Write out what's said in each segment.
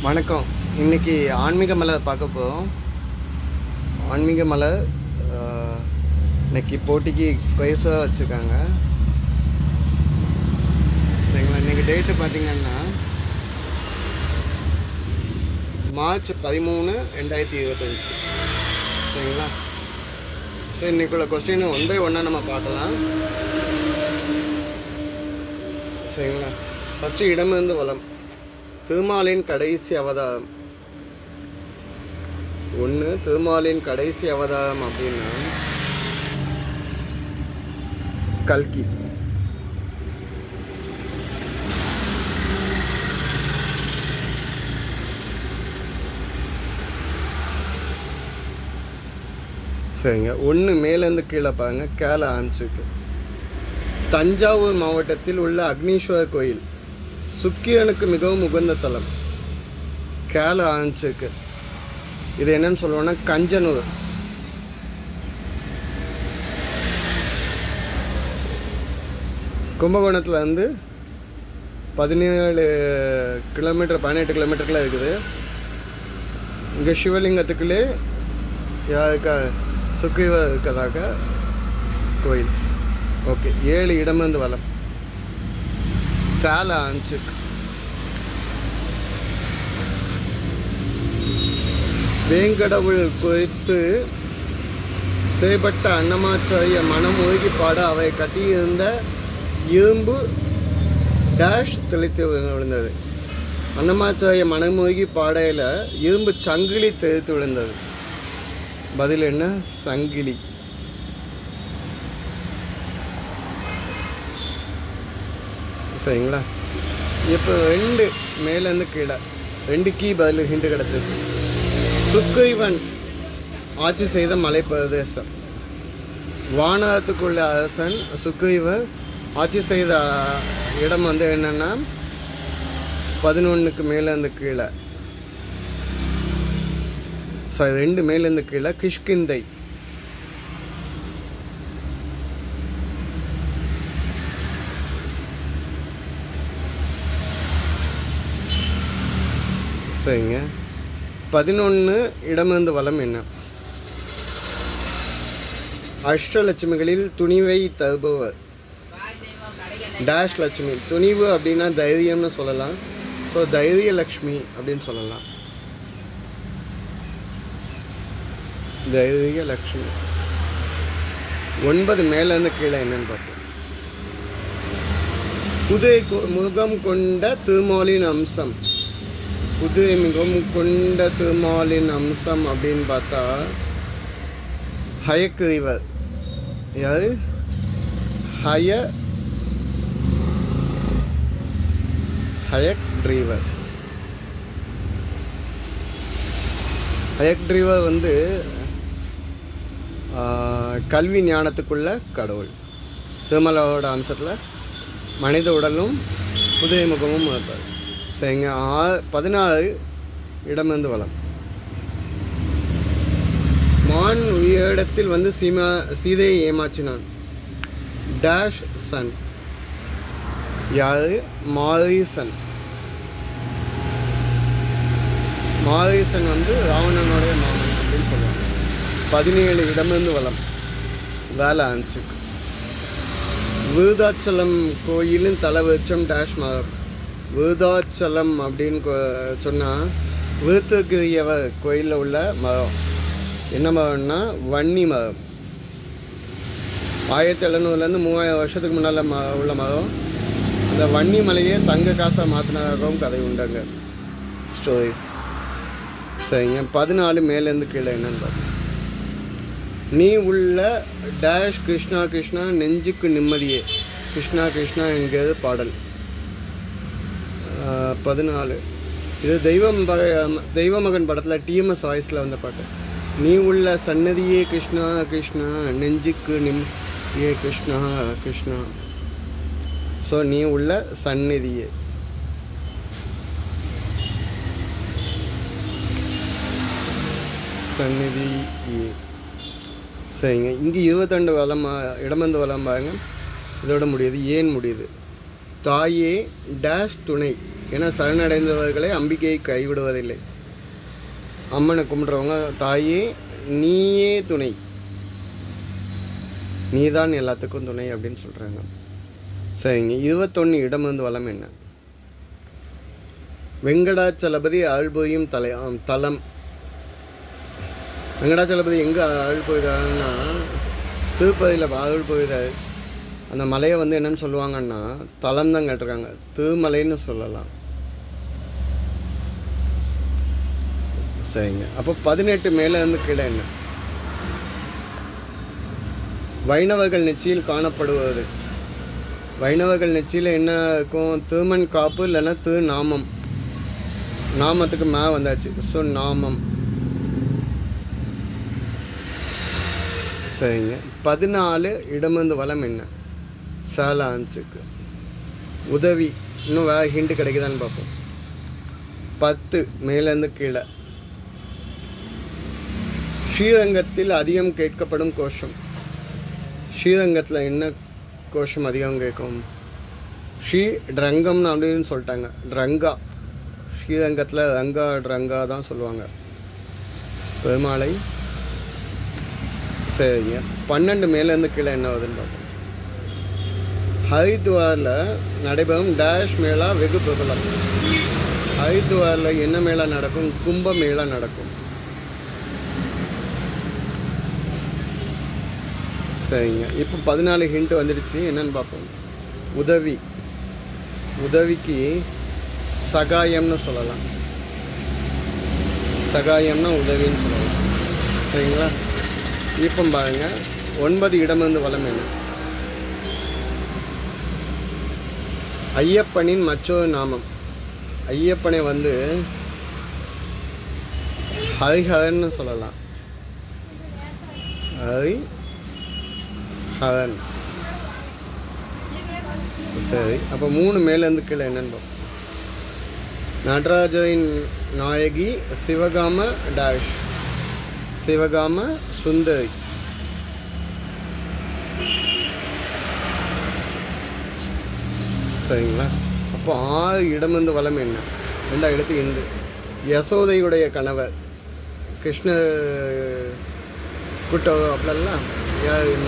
வணக்கம். இன்றைக்கி ஆன்மீக மலை பார்க்க போகிறோம். ஆன்மீக மலை இன்றைக்கி போட்டிக்கு ப்ரைஸாக வச்சுருக்காங்க. சரிங்களா? இன்றைக்கி டேட்டு பார்த்திங்கன்னா மார்ச் 13, 2025. சரிங்களா? ஸோ இன்றைக்குள்ள கொஸ்டின் ஒன் பை ஒன்னாக நம்ம பார்க்கலாம். சரிங்களா? ஃபஸ்ட்டு இடமிருந்து வளம். திருமாலின் கடைசி அவதாரம். திருமாலின் கடைசி அவதாரம் அப்படின்னா கல்கி. சரிங்க. மேலேருந்து கீழே பாருங்க. கேரளா ஆரம்பிச்சிருக்கு. தஞ்சாவூர் மாவட்டத்தில் உள்ள அக்னீஸ்வரர் கோயில் சுக்கிரனுக்கு மிகவும் உகந்த தலம். கேரளா ஆரம்பிச்சிருக்கு. இது என்னன்னு சொல்லுவோன்னா கஞ்சனூர். கும்பகோணத்தில் வந்து 17 கிலோமீட்டர் 18 கிலோமீட்டருக்குள்ள இருக்குது. இங்கே சிவலிங்கத்துக்குள்ளே யாருக்கா சுக்கிரர் இருக்கதாக கோயில். ஓகே. 7 இடமிருந்து வளம். சேலம் ஆரம்பிச்சிருக்கு. வேங்கடவுள் குறித்து செய்யப்பட்ட அன்னமாச்சாரிய மனம் உருகி பாட அவை கட்டியிருந்த இரும்பு டேஷ் தெளித்து விழுந்தது. அன்னமாச்சாரிய மனமுருகி பாடையில் இரும்பு சங்கிலி தெளித்து விழுந்தது. பதில் என்ன? சங்கிலி. சரிங்களா? இப்போ 2 மேலேருந்து கீழே 2 கீ பதில் ஹிண்ட் கிடச்சிருக்கு. சுக்கிரன் ஆட்சி செய்த மலைப்பிரதேசம். வானகத்துக்குள்ள அரசன் சுக்கிரன் ஆட்சி செய்த இடம் வந்து என்னென்னா 11க்கு மேலேருந்து கீழே. 2 மேலேருந்து கீழே கிஷ்கிந்தை. சரிங்க. 11 இடமிருந்து வளம் என்ன? அஷ்டலட்சுமிகளில் துணிவை தருபவர். டேஷ் லட்சுமி. துணிவு அப்படின்னா தைரியம்னு சொல்லலாம். ஸோ தைரிய லக்ஷ்மி அப்படின்னு சொல்லலாம். தைரிய லக்ஷ்மி. 9 மேலேருந்து கீழே என்னன்னு பார்ப்போம். புதை முகம் கொண்ட திருமாலின் அம்சம். புதுவை மிகவும் கொண்ட திருமாலின் அம்சம் அப்படின்னு பார்த்தா ஹயக்ரீவர். யாரு? ஹயக்ரீவர். ஹயக்ரீவர் வந்து கல்வி ஞானத்துக்குள்ள கடவுள். திருமலாவோட அம்சத்தில் மனித உடலும் புதுவை முகமும் இருப்பார். சரிங்க. 16 இடமிருந்து வளம். மான் உயரத்தில் வந்து சீதையை ஏமாற்றினான். Dash Sun. யாரு? மாரீசன். மாரீசன் வந்து ராவணனுடைய மாமன் அப்படின்னு சொல்லுவாங்க. 17 இடமிருந்து வளம். வேலை ஆரம்பிச்சிருக்கு. விருதாச்சலம் கோயிலின் தலைவச்சம் டேஷ் மரம். விருதாச்சலம் அப்படின்னு சொன்னால் விருத்தகிரியவர் கோயிலில் உள்ள மரம். என்ன மரம்னா வன்னி மரம். 1700லேருந்து 3000 வருஷத்துக்கு முன்னால் உள்ள மரம். அந்த வன்னி மலையே தங்க காசாக மாற்றினதாகவும் கதை உண்டாங்க, ஸ்டோரிஸ். சரிங்க. 14 மேலேருந்து கீழே என்னன்னு பார்ப்போம். நீ உள்ள டேஷ் கிருஷ்ணா கிருஷ்ணா நெஞ்சுக்கு நிம்மதியே. கிருஷ்ணா கிருஷ்ணா என்கிறது பாடல். 14 இது தெய்வமகன் படத்தில் டிஎம்எஸ் வாய்ஸில் வந்த பாட்டு. நீ உள்ள சன்னதியே கிருஷ்ணா கிருஷ்ணா நெஞ்சுக்கு ஏ கிருஷ்ணா கிருஷ்ணா. ஸோ நீ உள்ள சந்நிதியே. சந்நிதியே. சரிங்க. இங்கே 22 வளம் இடமந்து வளம் பாருங்க. இதோட முடியுது. ஏன் முடியுது? தாயே டேஷ் துணை ஏன்னா சரணடைந்தவர்களை அம்பிகையை கைவிடுவதில்லை. அம்மனை கும்பிட்றவங்க தாயே நீயே துணை, நீதான் எல்லாத்துக்கும் துணை அப்படின்னு சொல்கிறாங்க. சரிங்க. 21 இடமிருந்து வளம் என்ன? வெங்கடாச்சலபதி அருள்புரியும் தலம். வெங்கடாச்சலபதி எங்கே அருள்புரிதாருன்னா திருப்பதியில் அருள்புரிதார். அந்த மலையை வந்து என்னன்னு சொல்லுவாங்கன்னா தலம் தான் கேட்டிருக்காங்க, திருமலைன்னு சொல்லலாம். சரிங்க. அப்போ 18 மேலே இருந்து கீழே என்ன? வைணவர்கள் நெச்சியில் காணப்படுவது. வைணவர்கள் நெச்சியில் என்ன இருக்கும்? திருமண் காப்பு இல்லைன்னா திருநாமம். நாமத்துக்கு மே வந்தாச்சு. ஸோ நாமம். சரிங்க. 14 இடமிருந்து வளம் என்ன? சாலான்ஸுக்கு உதவி. இன்னும் வேறு ஹிண்ட் கிடைக்குதான்னு பார்ப்போம். 10 மேலேருந்து கீழே. ஸ்ரீரங்கத்தில் அதிகம் கேட்கப்படும் கோஷம். ஸ்ரீரங்கத்தில் என்ன கோஷம் அதிகம் கேட்கும்? ஸ்ரீ ட்ரங்கம்னு அப்படின்னு சொல்லிட்டாங்க. ட்ரங்கா. ஸ்ரீரங்கத்தில் ரங்கா ட்ரங்கா தான் சொல்லுவாங்க பெருமாளை. சரிங்க. 12 மேலேருந்து கீழே என்ன ஆகுதுன்னு பார்ப்போம். ஹரித்வாரில் நடைபெறும் டேஷ் மேளா வெகு பிரபலம். ஹரித்வாரில் என்ன மேளா நடக்கும்? கும்ப மேளா நடக்கும். சரிங்க. இப்போ 14 ஹிண்ட் வந்துடுச்சு. என்னன்னு பார்ப்போம். உதவி. உதவிக்கு சகாயம்னு சொல்லலாம். சகாயம்னா உதவின்னு சொல்லலாம். சரிங்களா? இப்போ பாருங்க 9 இடமிருந்து வளம் என்ன? ஐயப்பனின் மற்றொரு நாமம். ஐயப்பனை வந்து ஹரிஹரன்னு சொல்லலாம். ஹரிஹரன். சரி. அப்போ 3 மேலேருந்து கீழே என்னன்னு பார்ப்போம். நடராஜரின் நாயகி சிவகாம டேஷ். சிவகாம சுந்தரி. சரிங்களா? அப்போ 6 இடமிருந்து வளம் என்ன? 2 இடத்து இந்து. யசோதையுடைய கணவர் கிருஷ்ண குட்டோ அப்படிலாம்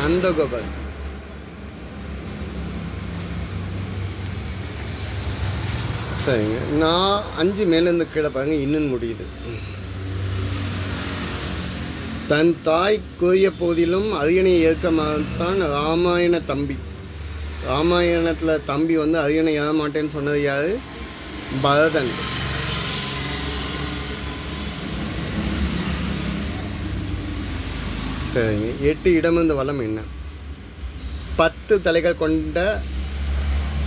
நந்தகோபர். சரிங்க. நான் 5 மேலேருந்து கீழே பாருங்க. இன்னும் முடியுது. தன் தாய் கூறிய போதிலும் அரியணை ஏற்கத்தான் ராமாயண தம்பி. ராமாயணத்தில் தம்பி வந்து அரியணை ஏற மாட்டேன்னு சொன்னது யார்? பரதன். சரிங்க. 8 இடமிருந்து வளம் என்ன? 10 தலைகள் கொண்ட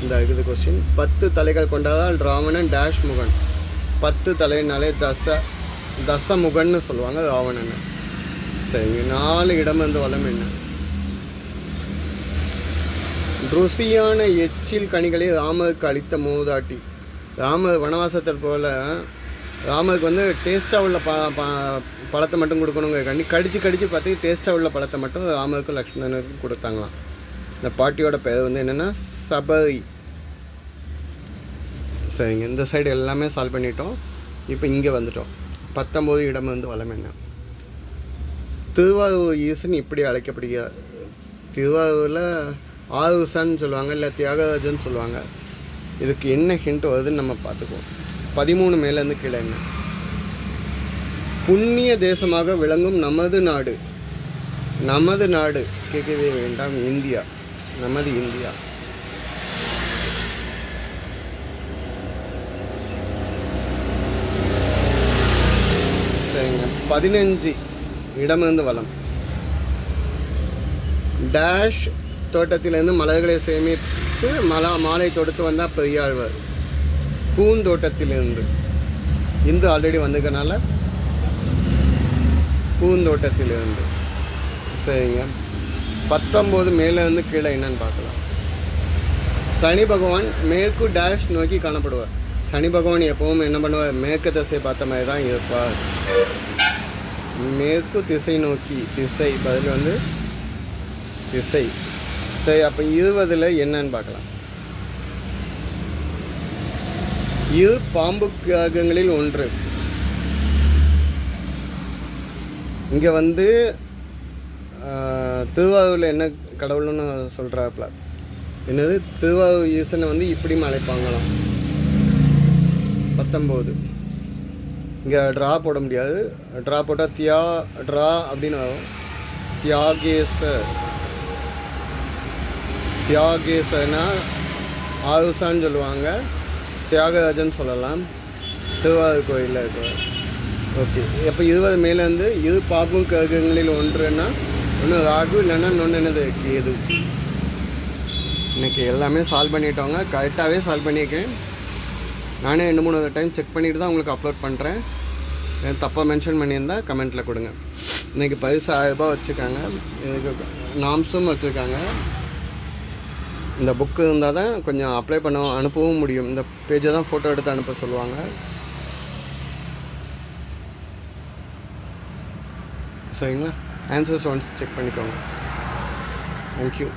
இந்த இது கொஸ்டின். 10 தலைகள் கொண்டதால் ராவணன் டேஷ் முகன். 10 தலைனாலே தசமுகன்னு சொல்லுவாங்க ராவணன். சரிங்க. 4 இடமிருந்து வளம் என்ன? ருசியான எச்சில் கனிகளை ராமருக்கு அளித்த மூதாட்டி. ராமர் வனவாசத்தில் போல் ராமருக்கு வந்து டேஸ்ட்டாக உள்ள பழத்தை மட்டும் கொடுக்கணுங்க. கடிச்சு பார்த்து டேஸ்ட்டாக உள்ள பழத்தை மட்டும் ராமருக்கு லக்ஷ்மணனுக்கு கொடுத்தாங்களாம். இந்த பாட்டியோட பேர் வந்து என்னென்னா சபரி. சரிங்க. இந்த சைடு எல்லாமே சால்வ் பண்ணிட்டோம். இப்போ இங்கே வந்துட்டோம். 19 இடம் வந்து வளம் என்ன? திருவாரூர் ஈசன் இப்படி அழைக்கப்படுகிறார். திருவாரூரில் ஆரூசன்னு சொல்லுவாங்க, இல்லை தியாகராஜன்னு சொல்லுவாங்க. இதுக்கு என்ன ஹிண்ட் வருதுன்னு நம்ம பார்த்துக்குவோம். 13 மேலேருந்து கீழே என்ன? புண்ணிய தேசமாக விளங்கும் நமது நாடு. நமது நாடு கேட்கவே வேண்டாம். இந்தியா. நமது இந்தியா. சரிங்க. 15 இடமிருந்து வளம். டேஷ் தோட்டத்திலேருந்து மலர்களை சேமித்து மாலை தொடுத்து வந்தால் பெரியாழ்வார். பூந்தோட்டத்திலிருந்து இந்து ஆல்ரெடி வந்ததுனால பூந்தோட்டத்திலிருந்து. சரிங்க. 19 மேலேருந்து கீழே என்னன்னு பார்க்கலாம். சனி பகவான் மேற்கு டேஷ் நோக்கி காணப்படுவார். சனி பகவான் எப்பவும் என்ன பண்ணுவார்? மேற்கு திசை பார்த்த மாதிரி தான் இருப்பார். மேற்கு திசை நோக்கி. திசை பதில் வந்து திசை. சரி. அப்போ 20 என்னன்னு பார்க்கலாம். இது பாம்பு கிரகங்களில் ஒன்று. இங்கே வந்து திருவாரூரில் என்ன கடவுள்னு சொல்கிறாப்புல, என்னது திருவாரூர் ஈசனை வந்து இப்படியும் அழைப்பாங்களாம். 19 இங்கே ட்ரா போட முடியாது. ட்ரா போட்டால் ட்ரா அப்படின்னு வரும். தியாகேசனா ஆருசான்னு சொல்லுவாங்க, தியாகராஜன் சொல்லலாம். திருவாரூர் கோயிலில் இருக்கிற. ஓகே, அப்போ 20 மேலேருந்து இது பாம்பு கிரகங்களில் ஒன்றுன்னா ஒன்று ராகு, இல்லைன்னா இன்னொன்று என்னது கேது. இன்றைக்கி எல்லாமே சால்வ் பண்ணிட்டோங்க. கரெக்டாகவே சால்வ் பண்ணியிருக்கேன். நானே 2-3 டைம் செக் பண்ணிவிட்டு தான் உங்களுக்கு அப்லோட் பண்ணுறேன். தப்பாக மென்ஷன் பண்ணியிருந்தால் கமெண்ட்டில் கொடுங்க. இன்றைக்கி பரிசு 1000 ரூபாய் வச்சுருக்காங்க. இதுக்கு நாம்ஸும் வச்சுருக்காங்க. இந்த புக்கு இருந்தால் தான் கொஞ்சம் அப்ளை பண்ண அனுப்பவும் முடியும். இந்த பேஜை தான் ஃபோட்டோ எடுத்து அனுப்ப சொல்லுவாங்க. சரிங்களா? ஆன்சர்ஸ் ஒன்ஸ் செக் பண்ணிக்கோங்க. தேங்க்யூ.